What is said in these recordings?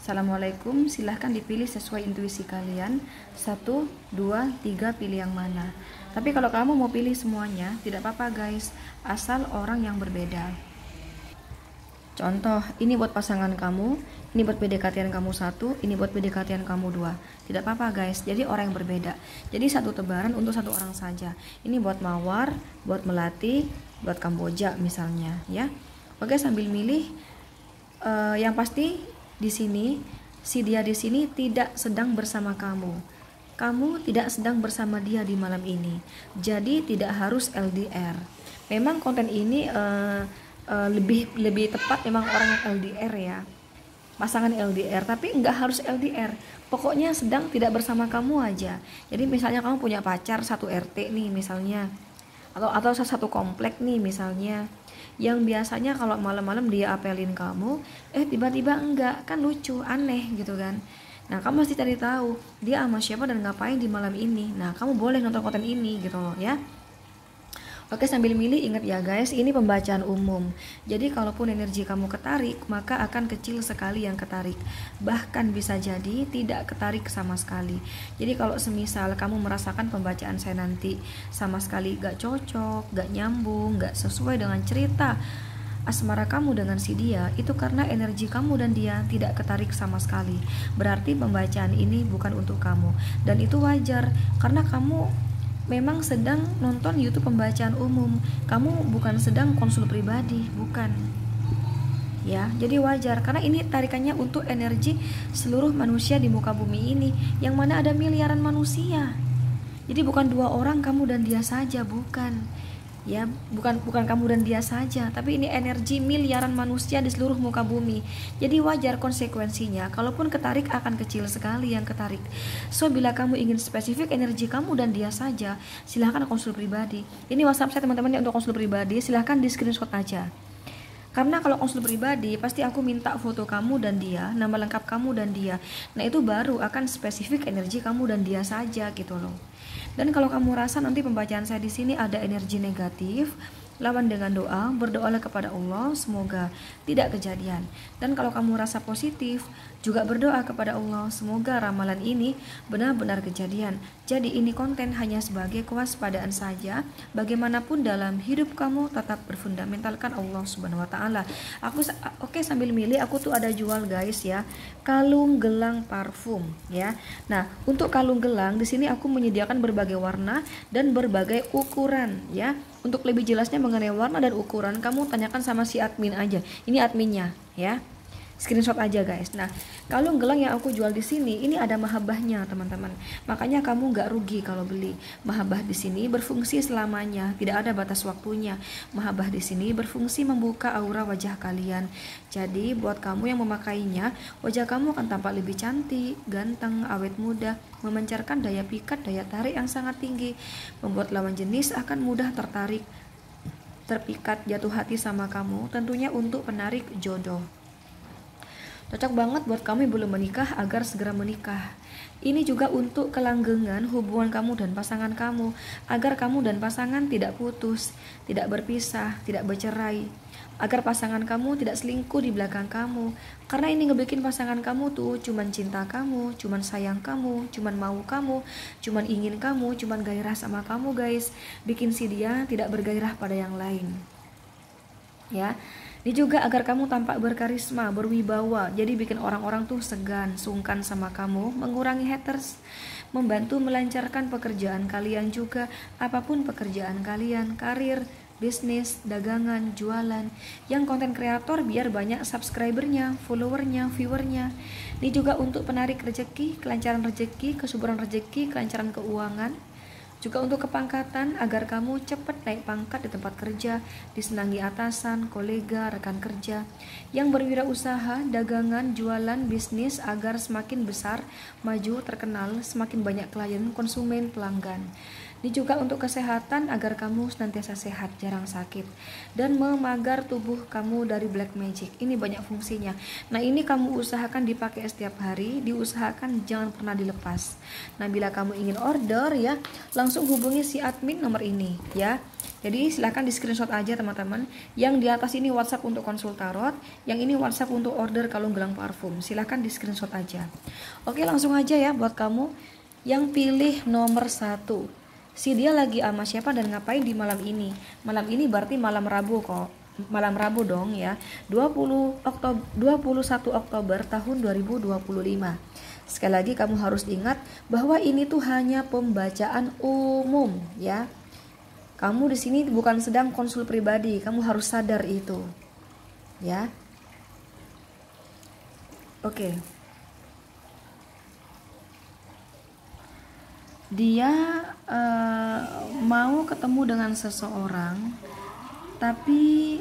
Assalamualaikum, silahkan dipilih sesuai intuisi kalian. 1, 2, 3, pilih yang mana. Tapi kalau kamu mau pilih semuanya, tidak apa-apa guys, asal orang yang berbeda. Contoh, ini buat pasangan kamu, ini buat PDKT kamu 1, ini buat PDKT kamu 2. Tidak apa-apa guys, jadi orang yang berbeda. Jadi satu tebaran untuk satu orang saja. Ini buat Mawar, buat Melati, buat Kamboja misalnya ya. Oke, sambil milih, yang pasti di sini si dia di sini tidak sedang bersama kamu. Kamu tidak sedang bersama dia di malam ini. Jadi tidak harus LDR. Memang konten ini lebih tepat memang orang yang LDR ya. Pasangan LDR, tapi nggak harus LDR. Pokoknya sedang tidak bersama kamu aja. Jadi misalnya kamu punya pacar satu RT nih misalnya. Atau satu komplek nih misalnya, yang biasanya kalau malam-malam dia apelin kamu, tiba-tiba enggak, kan lucu, aneh gitu kan. Nah, kamu mesti cari tahu dia sama siapa dan ngapain di malam ini. Nah, kamu boleh nonton konten ini gitu loh ya. Oke, sambil milih ingat ya guys, ini pembacaan umum. Jadi kalaupun energi kamu ketarik, maka akan kecil sekali yang ketarik. Bahkan bisa jadi tidak ketarik sama sekali. Jadi kalau semisal kamu merasakan pembacaan saya nanti sama sekali gak cocok, gak nyambung, gak sesuai dengan cerita asmara kamu dengan si dia, itu karena energi kamu dan dia tidak ketarik sama sekali. Berarti pembacaan ini bukan untuk kamu. Dan itu wajar, karena kamu memang sedang nonton YouTube pembacaan umum. Kamu bukan sedang konsul pribadi, bukan. Ya, jadi wajar karena ini tarikannya untuk energi seluruh manusia di muka bumi ini, yang mana ada miliaran manusia. Jadi bukan 2 orang kamu dan dia saja, bukan. Ya, bukan kamu dan dia saja, tapi ini energi miliaran manusia di seluruh muka bumi. Jadi wajar konsekuensinya, kalaupun ketarik akan kecil sekali yang ketarik. So, bila kamu ingin spesifik energi kamu dan dia saja, silahkan konsul pribadi. Ini WhatsApp saya teman-teman ya, untuk konsul pribadi silahkan di screenshot aja. Karena kalau konsul pribadi pasti aku minta foto kamu dan dia, nama lengkap kamu dan dia. Nah, itu baru akan spesifik energi kamu dan dia saja gitu loh. Dan kalau kamu rasa nanti pembacaan saya di sini ada energi negatif, lawan dengan doa, berdoalah kepada Allah semoga tidak kejadian. Dan kalau kamu rasa positif, juga berdoa kepada Allah semoga ramalan ini benar-benar kejadian. Jadi ini konten hanya sebagai kewaspadaan saja. Bagaimanapun dalam hidup kamu tetap berfundamentalkan Allah Subhanahu wa taala. Oke, sambil milih aku tuh ada jual guys ya, kalung gelang parfum ya. Nah, untuk kalung gelang di sini aku menyediakan berbagai warna dan berbagai ukuran ya. Untuk lebih jelasnya mengenai warna dan ukuran, kamu tanyakan sama si admin aja. Ini adminnya ya. Screenshot aja guys. Nah, kalung gelang yang aku jual di sini ini ada mahabbahnya teman-teman. Makanya kamu nggak rugi kalau beli. Mahabbah di sini berfungsi selamanya, tidak ada batas waktunya. Mahabbah di sini berfungsi membuka aura wajah kalian. Jadi buat kamu yang memakainya, wajah kamu akan tampak lebih cantik, ganteng, awet muda, memancarkan daya pikat, daya tarik yang sangat tinggi, membuat lawan jenis akan mudah tertarik, terpikat, jatuh hati sama kamu. Tentunya untuk penarik jodoh. Cocok banget buat kamu yang belum menikah agar segera menikah. Ini juga untuk kelanggengan hubungan kamu dan pasangan kamu, agar kamu dan pasangan tidak putus, tidak berpisah, tidak bercerai, agar pasangan kamu tidak selingkuh di belakang kamu. Karena ini ngebikin pasangan kamu tuh cuman cinta kamu, cuman sayang kamu, cuman mau kamu, cuman ingin kamu, cuman gairah sama kamu guys. Bikin si dia tidak bergairah pada yang lain. Ya, ini juga agar kamu tampak berkarisma, berwibawa. Jadi bikin orang-orang tuh segan, sungkan sama kamu, mengurangi haters, membantu melancarkan pekerjaan kalian juga. Apapun pekerjaan kalian, karir, bisnis, dagangan, jualan, yang konten kreator biar banyak subscribernya, followernya, viewernya. Ini juga untuk penarik rezeki, kelancaran rezeki, kesuburan rezeki, kelancaran keuangan. Juga untuk kepangkatan agar kamu cepat naik pangkat di tempat kerja, disenangi atasan, kolega, rekan kerja. Yang berwirausaha, dagangan, jualan, bisnis agar semakin besar, maju, terkenal, semakin banyak klien, konsumen, pelanggan. Ini juga untuk kesehatan agar kamu senantiasa sehat, jarang sakit, dan memagar tubuh kamu dari black magic. Ini banyak fungsinya. Nah, ini kamu usahakan dipakai setiap hari, diusahakan jangan pernah dilepas. Nah, bila kamu ingin order ya, langsung hubungi si admin nomor ini ya. Jadi silahkan di screenshot aja teman-teman. Yang di atas ini WhatsApp untuk konsul tarot, yang ini WhatsApp untuk order kalung gelang parfum. Silahkan di screenshot aja. Oke, langsung aja ya buat kamu yang pilih nomor 1. Si dia lagi sama siapa dan ngapain di malam ini? Malam ini berarti malam Rabu kok. Malam Rabu dong ya. 21 Oktober tahun 2025. Sekali lagi kamu harus ingat bahwa ini tuh hanya pembacaan umum ya. Kamu di sini bukan sedang konsul pribadi, kamu harus sadar itu. Ya. Oke. Dia mau ketemu dengan seseorang, tapi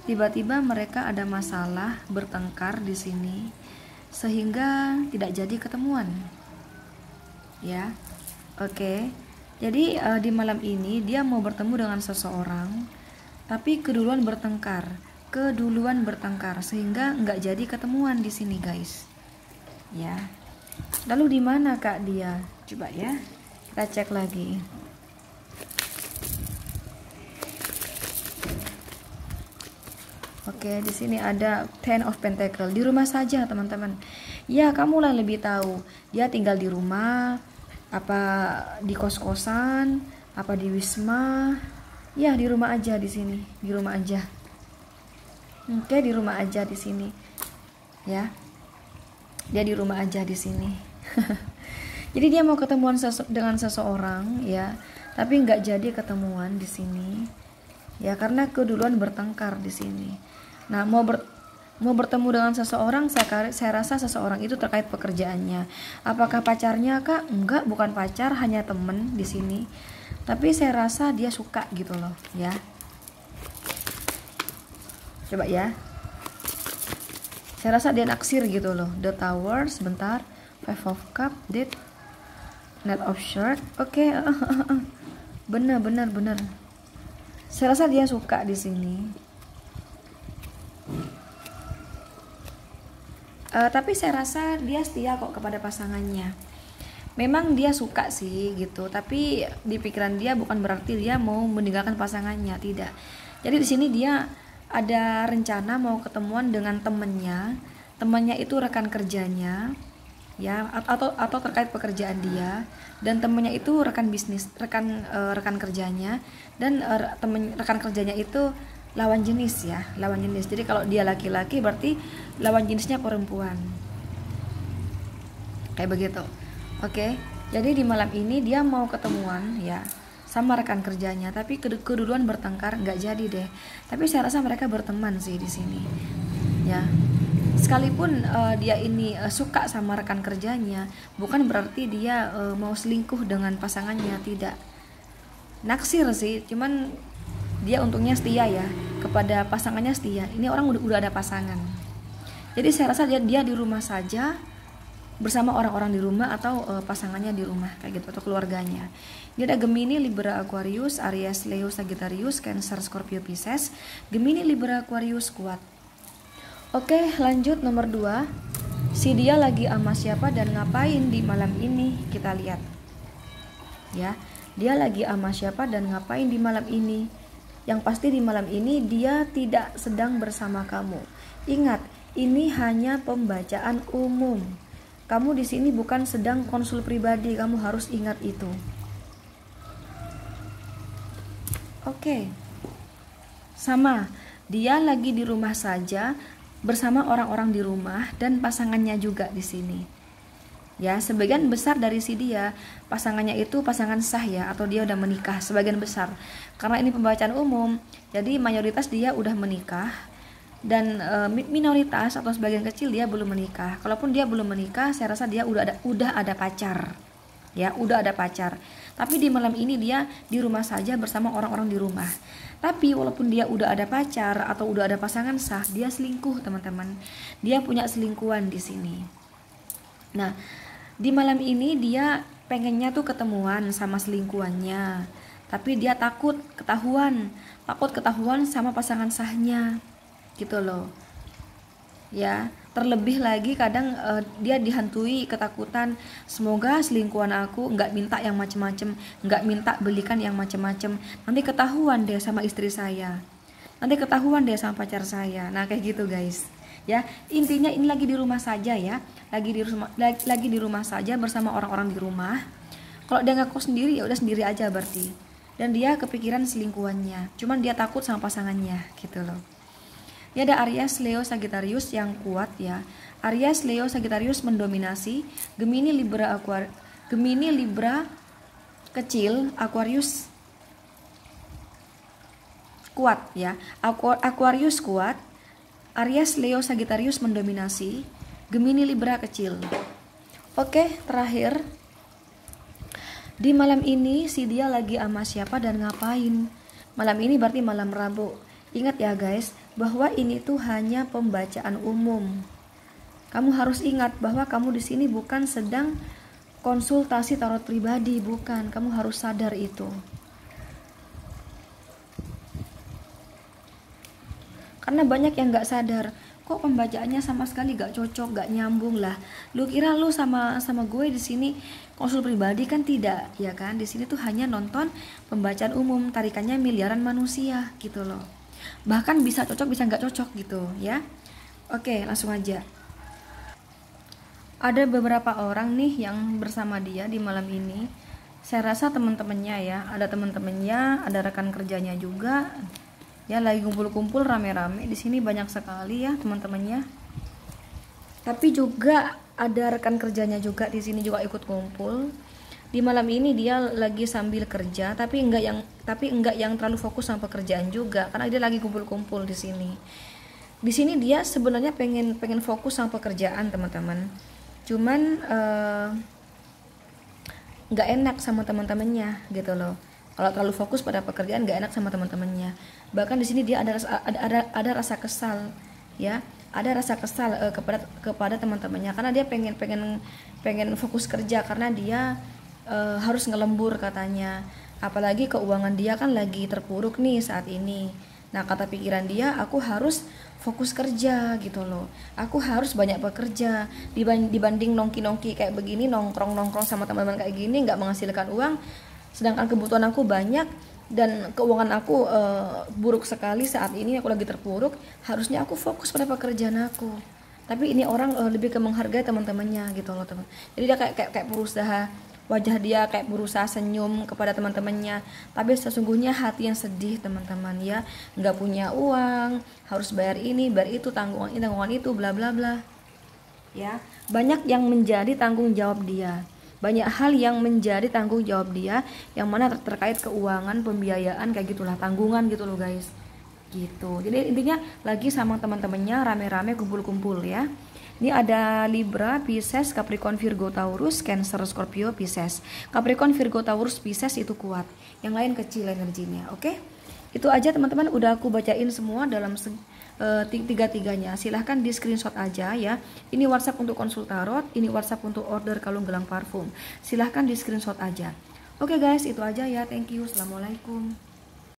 tiba-tiba mereka ada masalah, bertengkar di sini, sehingga tidak jadi ketemuan. Ya, oke. Jadi di malam ini dia mau bertemu dengan seseorang, tapi keduluan bertengkar, sehingga nggak jadi ketemuan di sini, guys. Ya. Lalu di mana Kak dia? Coba ya, kita cek lagi. Oke, di sini ada Ten of Pentacle. Di rumah saja, teman-teman. Ya, kamulah lebih tahu. Dia tinggal di rumah, apa di kos-kosan, apa di wisma? Ya, di rumah aja di sini, di rumah aja. Oke, di rumah aja di sini. Ya. Dia di rumah aja di sini. Jadi dia mau ketemuan dengan seseorang ya, tapi nggak jadi ketemuan di sini. Ya, karena keduluan bertengkar di sini. Nah, mau bertemu dengan seseorang, saya rasa seseorang itu terkait pekerjaannya. Apakah pacarnya Kak? Enggak, bukan pacar, hanya temen di sini. Tapi saya rasa dia suka gitu loh, ya. Coba ya. Saya rasa dia naksir gitu loh. The Tower, sebentar. Five of Cup, Death, Knight of Swords. Oke, bener. Saya rasa dia suka di sini. Tapi saya rasa dia setia kok kepada pasangannya. Memang dia suka sih gitu, tapi di pikiran dia bukan berarti dia mau meninggalkan pasangannya, tidak. Jadi di sini dia ada rencana mau ketemuan dengan temennya itu rekan kerjanya, ya, atau terkait pekerjaan dia, dan temennya itu rekan bisnis, rekan kerjanya, dan rekan kerjanya itu lawan jenis ya, lawan jenis. Jadi kalau dia laki-laki berarti lawan jenisnya perempuan, kayak begitu. Oke, jadi di malam ini dia mau ketemuan ya sama rekan kerjanya, tapi keduluan bertengkar, nggak jadi deh. Tapi saya rasa mereka berteman sih di sini, ya. Sekalipun dia ini suka sama rekan kerjanya, bukan berarti dia mau selingkuh dengan pasangannya, tidak. Naksir sih, cuman dia untungnya setia ya, kepada pasangannya setia. Ini orang udah ada pasangan. Jadi saya rasa dia di rumah saja, bersama orang-orang di rumah atau pasangannya di rumah kayak gitu, atau keluarganya. Ini ada Gemini, Libra, Aquarius, Aries, Leo, Sagittarius, Cancer, Scorpio, Pisces. Gemini, Libra, Aquarius kuat. Oke, lanjut nomor 2. Si dia lagi sama siapa dan ngapain di malam ini? Kita lihat. Ya, dia lagi sama siapa dan ngapain di malam ini? Yang pasti di malam ini dia tidak sedang bersama kamu. Ingat, ini hanya pembacaan umum. Kamu di sini bukan sedang konsul pribadi, kamu harus ingat itu. Oke. Sama, dia lagi di rumah saja bersama orang-orang di rumah dan pasangannya juga di sini. Ya, sebagian besar dari si dia, pasangannya itu pasangan sah ya, atau dia udah menikah sebagian besar. Karena ini pembacaan umum, jadi mayoritas dia udah menikah. Dan minoritas atau sebagian kecil dia belum menikah. Kalaupun dia belum menikah, saya rasa dia udah ada pacar. Ya, udah ada pacar. Tapi di malam ini dia di rumah saja bersama orang-orang di rumah. Tapi walaupun dia udah ada pacar atau udah ada pasangan sah, dia selingkuh, teman-teman. Dia punya selingkuhan di sini. Nah, di malam ini dia pengennya tuh ketemuan sama selingkuhannya, tapi dia takut ketahuan sama pasangan sahnya gitu loh ya. Terlebih lagi kadang dia dihantui ketakutan, semoga selingkuhan aku nggak minta yang macem-macem, nggak minta belikan yang macem-macem, nanti ketahuan deh sama istri saya, nanti ketahuan deh sama pacar saya. Nah kayak gitu guys ya. Intinya ini lagi di rumah saja ya, lagi di rumah saja bersama orang-orang di rumah. Kalau dia ngekos sendiri ya udah sendiri aja berarti, dan dia kepikiran selingkuhannya, cuman dia takut sama pasangannya gitu loh ya. Ada Aries, Leo, Sagittarius yang kuat ya. Aries, Leo, Sagittarius mendominasi. Gemini, Libra kecil, Aquarius kuat ya. Aquarius kuat, Aries, Leo, Sagittarius mendominasi, Gemini, Libra kecil. Oke, terakhir di malam ini si dia lagi sama siapa dan ngapain. Malam ini berarti malam Rabu. Ingat ya guys, bahwa ini tuh hanya pembacaan umum. Kamu harus ingat bahwa kamu di sini bukan sedang konsultasi tarot pribadi, bukan. Kamu harus sadar itu. Karena banyak yang nggak sadar, kok pembacaannya sama sekali nggak cocok, nggak nyambung lah. Lu kira lu sama gue di sini konsul pribadi, kan tidak, ya kan? Di sini tuh hanya nonton pembacaan umum, tarikannya miliaran manusia gitu loh. Bahkan bisa cocok, bisa nggak cocok gitu ya. Oke, langsung aja. Ada beberapa orang nih yang bersama dia di malam ini. Saya rasa teman-temannya ya, ada teman-temannya, ada rekan kerjanya juga. Ya lagi kumpul-kumpul rame-rame di sini, banyak sekali ya teman-temannya. Tapi juga ada rekan kerjanya juga di sini juga ikut kumpul. Di malam ini dia lagi sambil kerja, tapi enggak yang terlalu fokus sama pekerjaan juga, karena dia lagi kumpul-kumpul di sini. Di sini dia sebenarnya pengen fokus sama pekerjaan teman-teman. Cuman nggak enak sama teman-temannya gitu loh. Kalau terlalu fokus pada pekerjaan nggak enak sama teman-temannya. Bahkan di sini dia ada rasa kesal ya. Ada rasa kesal kepada teman-temannya, karena dia pengen fokus kerja, karena dia harus ngelembur katanya. Apalagi keuangan dia kan lagi terpuruk nih saat ini. Nah kata pikiran dia, aku harus fokus kerja gitu loh, aku harus banyak bekerja dibanding nongki-nongki kayak begini, nongkrong-nongkrong sama teman-teman kayak gini, nggak menghasilkan uang, sedangkan kebutuhan aku banyak dan keuangan aku buruk sekali saat ini, aku lagi terpuruk, harusnya aku fokus pada pekerjaan aku. Tapi ini orang lebih ke menghargai teman-temannya gitu loh teman. Jadi dia kayak berusaha, wajah dia kayak berusaha senyum kepada teman-temannya, tapi sesungguhnya hati yang sedih teman-teman ya. Nggak punya uang, harus bayar ini, bayar itu, tanggungan ini, tanggungan itu, bla bla bla ya. Banyak yang menjadi tanggung jawab dia, banyak hal yang menjadi tanggung jawab dia, yang mana terkait keuangan, pembiayaan, kayak gitulah, tanggungan gitu loh guys gitu. Jadi intinya lagi sama teman-temannya rame-rame kumpul-kumpul ya. Ini ada Libra, Pisces, Capricorn, Virgo, Taurus, Cancer, Scorpio, Pisces. Capricorn, Virgo, Taurus, Pisces itu kuat. Yang lain kecil energinya. Oke? Itu aja teman-teman, udah aku bacain semua dalam tiga-tiganya. Silahkan di screenshot aja ya. Ini WhatsApp untuk konsul tarot, ini WhatsApp untuk order kalung gelang parfum. Silahkan di screenshot aja. Oke guys, itu aja ya. Thank you. Assalamualaikum.